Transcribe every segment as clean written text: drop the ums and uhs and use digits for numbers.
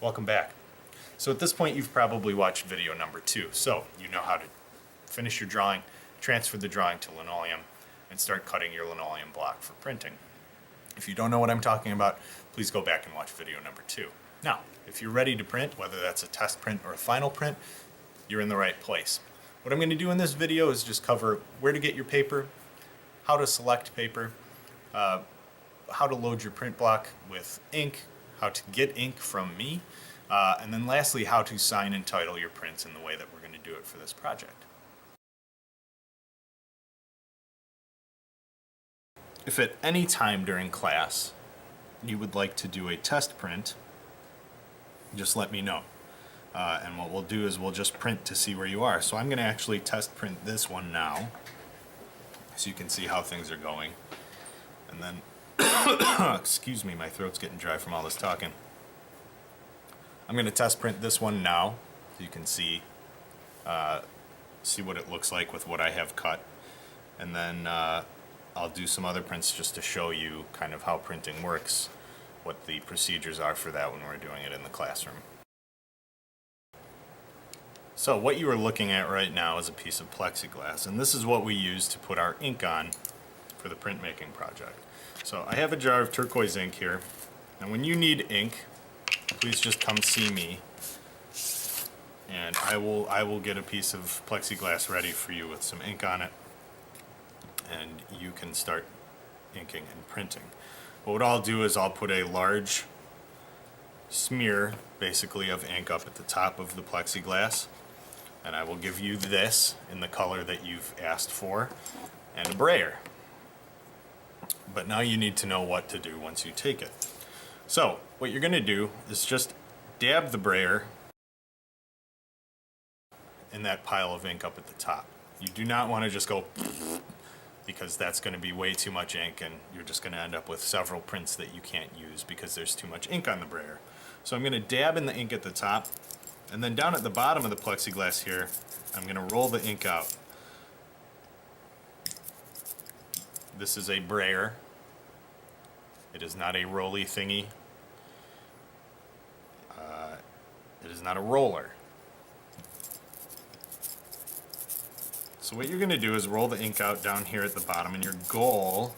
Welcome back. So at this point you've probably watched video number 2, so you know how to finish your drawing, transfer the drawing to linoleum, and start cutting your linoleum block for printing. If you don't know what I'm talking about, please go back and watch video number 2. Now, if you're ready to print, whether that's a test print or a final print, you're in the right place. What I'm going to do in this video is just cover where to get your paper, how to select paper, how to load your print block with ink, how to get ink from me, and then lastly, how to sign and title your prints in the way that we're going to do it for this project. If at any time during class you would like to do a test print, just let me know. And what we'll do is we'll just print to see where you are. So I'm going to actually test print this one now, so you can see how things are going. And then, excuse me, my throat's getting dry from all this talking. I'm going to test print this one now, so you can see what it looks like with what I have cut. And then I'll do some other prints just to show you kind of how printing works, what the procedures are for that when we're doing it in the classroom. So what you are looking at right now is a piece of plexiglass, and this is what we use to put our ink on for the printmaking project. So I have a jar of turquoise ink here, and when you need ink, please just come see me, and I will get a piece of plexiglass ready for you with some ink on it, and you can start inking and printing. But what I'll do is I'll put a large smear, basically, of ink up at the top of the plexiglass, and I will give you this in the color that you've asked for, and a brayer. But now you need to know what to do once you take it. So what you're going to do is just dab the brayer in that pile of ink up at the top. You do not want to just go because that's going to be way too much ink, and you're just going to end up with several prints that you can't use because there's too much ink on the brayer. So I'm going to dab in the ink at the top, and then down at the bottom of the plexiglass here, I'm going to roll the ink out. This is a brayer. It is not a rolly thingy. It is not a roller. So what you're going to do is roll the ink out down here at the bottom, and your goal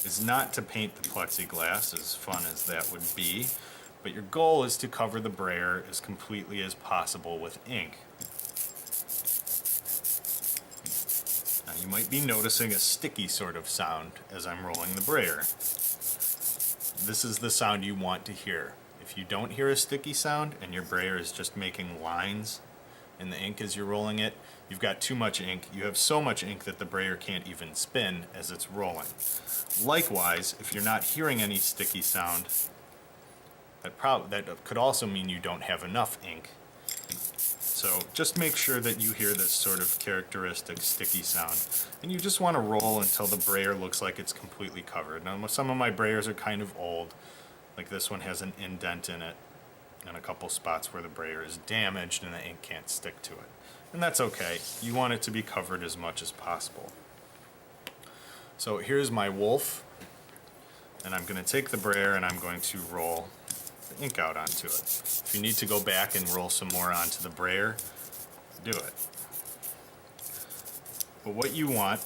is not to paint the plexiglass, as fun as that would be, but your goal is to cover the brayer as completely as possible with ink. Now you might be noticing a sticky sort of sound as I'm rolling the brayer. This is the sound you want to hear. If you don't hear a sticky sound and your brayer is just making lines in the ink as you're rolling it, you've got too much ink. You have so much ink that the brayer can't even spin as it's rolling. Likewise, if you're not hearing any sticky sound, that could also mean you don't have enough ink. So just make sure that you hear this sort of characteristic sticky sound. And you just want to roll until the brayer looks like it's completely covered. Now some of my brayers are kind of old, like this one has an indent in it and a couple spots where the brayer is damaged and the ink can't stick to it. And that's okay. You want it to be covered as much as possible. So here's my wolf, and I'm going to take the brayer and I'm going to roll the ink out onto it. If you need to go back and roll some more onto the brayer, do it. But what you want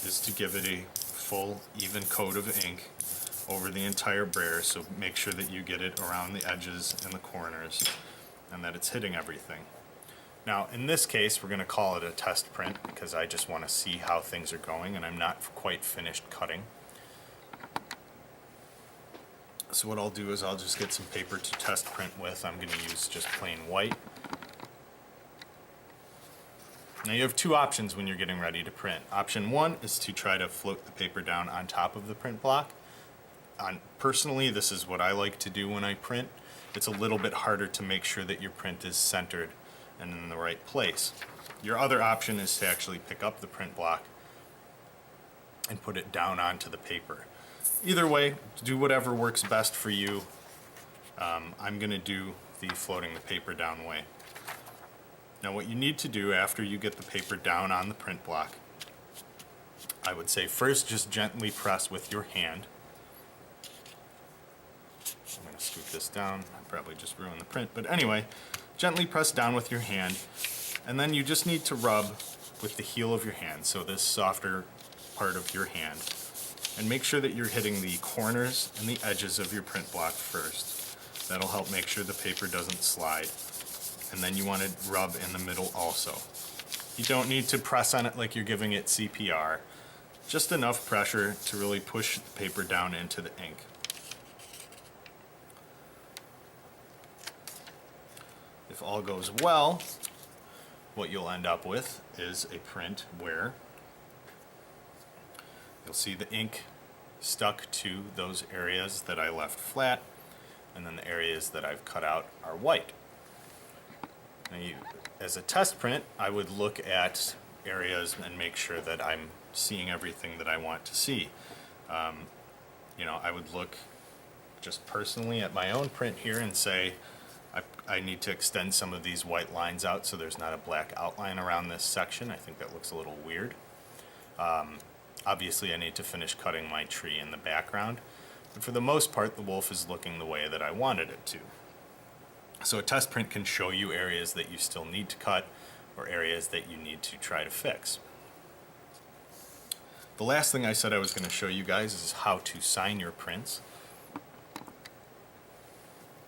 is to give it a full, even coat of ink over the entire brayer, so make sure that you get it around the edges and the corners and that it's hitting everything. Now in this case we're going to call it a test print because I just want to see how things are going and I'm not quite finished cutting. So what I'll do is I'll just get some paper to test print with. I'm going to use just plain white. Now you have two options when you're getting ready to print. Option one is to try to float the paper down on top of the print block. Personally, this is what I like to do when I print. It's a little bit harder to make sure that your print is centered and in the right place. Your other option is to actually pick up the print block and put it down onto the paper. Either way, do whatever works best for you. I'm going to do the floating the paper down way. Now what you need to do after you get the paper down on the print block, I would say first just gently press with your hand. I'm going to scoop this down. I probably just ruined the print, but anyway, gently press down with your hand, and then you just need to rub with the heel of your hand, so this softer part of your hand, and make sure that you're hitting the corners and the edges of your print block first. That'll help make sure the paper doesn't slide. And then you want to rub in the middle also. You don't need to press on it like you're giving it CPR. Just enough pressure to really push the paper down into the ink. If all goes well, what you'll end up with is a print where you'll see the ink stuck to those areas that I left flat, and then the areas that I've cut out are white. Now as a test print, I would look at areas and make sure that I'm seeing everything that I want to see. I would look just personally at my own print here and say, I need to extend some of these white lines out so there's not a black outline around this section. I think that looks a little weird. Obviously I need to finish cutting my tree in the background, but for the most part the wolf is looking the way that I wanted it to. So a test print can show you areas that you still need to cut or areas that you need to try to fix. The last thing I said I was going to show you guys is how to sign your prints.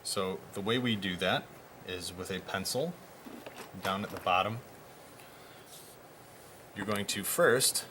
So the way we do that is with a pencil down at the bottom. You're going to first,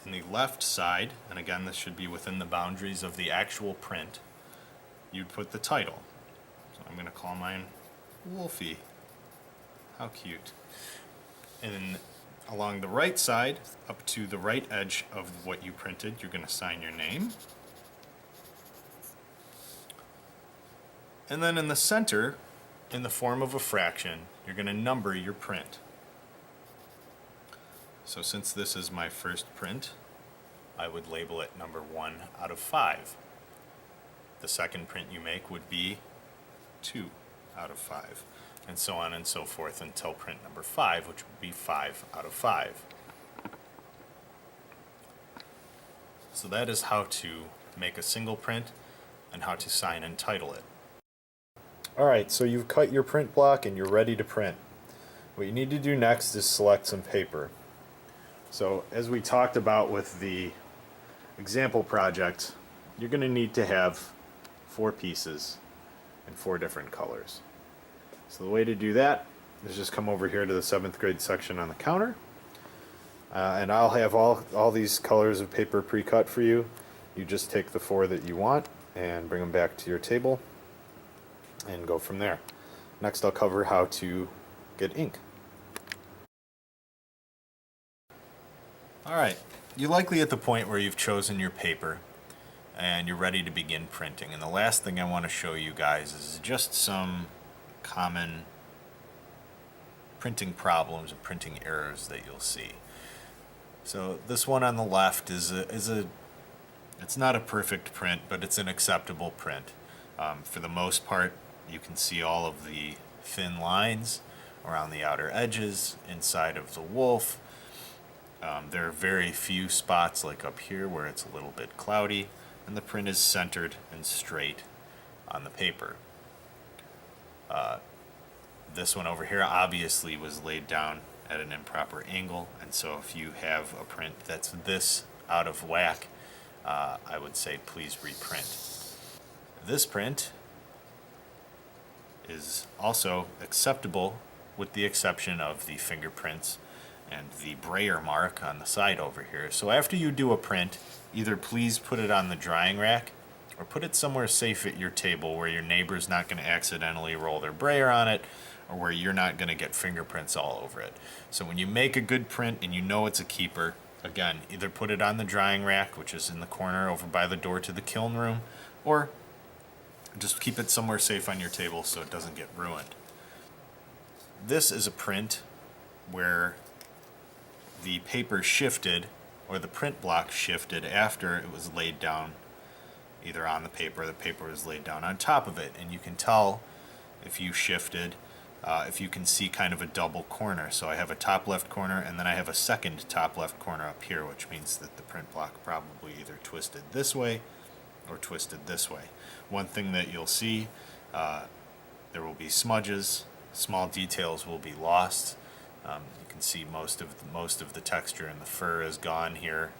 in the left side, and again this should be within the boundaries of the actual print, you'd put the title. So I'm going to call mine Wolfie. How cute. And along the right side, up to the right edge of what you printed, you're going to sign your name. And then in the center, in the form of a fraction, you're going to number your print. So since this is my first print, I would label it number 1 out of 5. The second print you make would be 2 out of 5, and so on and so forth until print number 5, which would be 5 out of 5. So that is how to make a single print and how to sign and title it. Alright, so you've cut your print block and you're ready to print. What you need to do next is select some paper. So as we talked about with the example project, you're going to need to have 4 pieces in 4 different colors. So the way to do that is just come over here to the 7th grade section on the counter, and I'll have all these colors of paper pre-cut for you. You just take the 4 that you want and bring them back to your table and go from there. Next I'll cover how to get ink. Alright, you're likely at the point where you've chosen your paper and you're ready to begin printing. And the last thing I want to show you guys is just some common printing problems and printing errors that you'll see. So this one on the left it's not a perfect print, but it's an acceptable print. For the most part, you can see all of the thin lines around the outer edges inside of the wolf. There are very few spots like up here where it's a little bit cloudy, and the print is centered and straight on the paper. This one over here obviously was laid down at an improper angle, and so if you have a print that's this out of whack, I would say please reprint. This print is also acceptable with the exception of the fingerprints and the brayer mark on the side over here. So after you do a print, either please put it on the drying rack or put it somewhere safe at your table where your neighbor's not going to accidentally roll their brayer on it, or where you're not going to get fingerprints all over it. So when you make a good print and you know it's a keeper, again, either put it on the drying rack, which is in the corner over by the door to the kiln room, or just keep it somewhere safe on your table so it doesn't get ruined. This is a print where the paper shifted, or the print block shifted after it was laid down either on the paper or the paper was laid down on top of it. And you can tell if you shifted, if you can see kind of a double corner. So I have a top left corner and then I have a second top left corner up here, which means that the print block probably either twisted this way or twisted this way. One thing that you'll see, there will be smudges, small details will be lost. You can see most of the texture in the fur is gone here.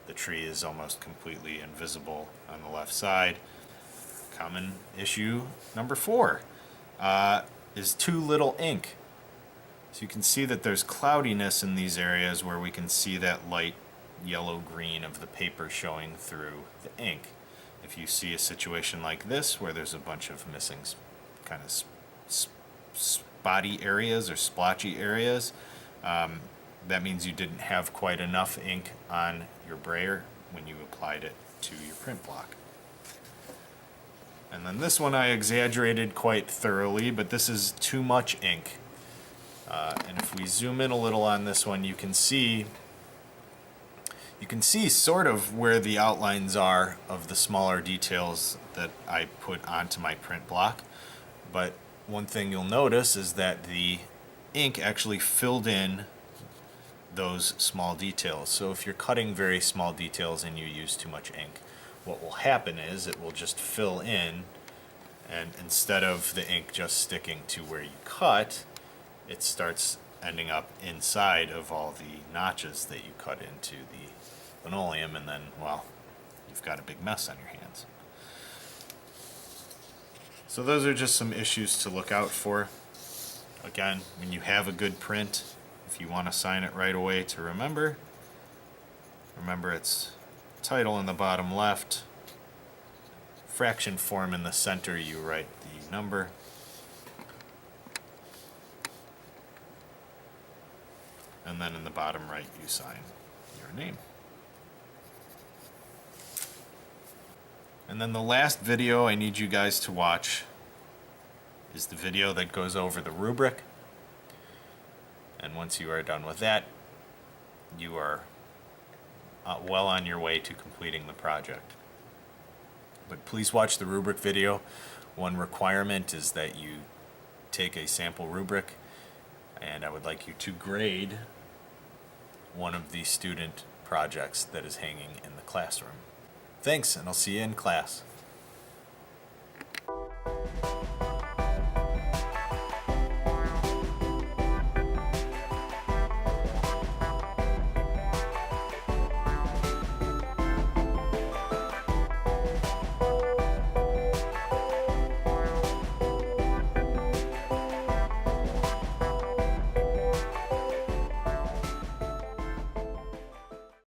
The tree is almost completely invisible on the left side. Common issue number 4 is too little ink. So you can see that there's cloudiness in these areas where we can see that light yellow-green of the paper showing through the ink. If you see a situation like this where there's a bunch of missing kind of spotty areas or splotchy areas, that means you didn't have quite enough ink on your brayer when you applied it to your print block. And then this one I exaggerated quite thoroughly, but this is too much ink. And if we zoom in a little on this one, you can see sort of where the outlines are of the smaller details that I put onto my print block. But one thing you'll notice is that the ink actually filled in those small details. So if you're cutting very small details and you use too much ink, what will happen is it will just fill in, and instead of the ink just sticking to where you cut, it starts ending up inside of all the notches that you cut into the linoleum, and then, well, you've got a big mess on your hands. So those are just some issues to look out for. Again, when you have a good print, if you want to sign it right away, to remember it's title in the bottom left, fraction form in the center, you write the number, and then in the bottom right you sign your name. And then the last video I need you guys to watch is the video that goes over the rubric. And once you are done with that, you are well on your way to completing the project. But please watch the rubric video. One requirement is that you take a sample rubric, and I would like you to grade one of the student projects that is hanging in the classroom. Thanks, and I'll see you in class.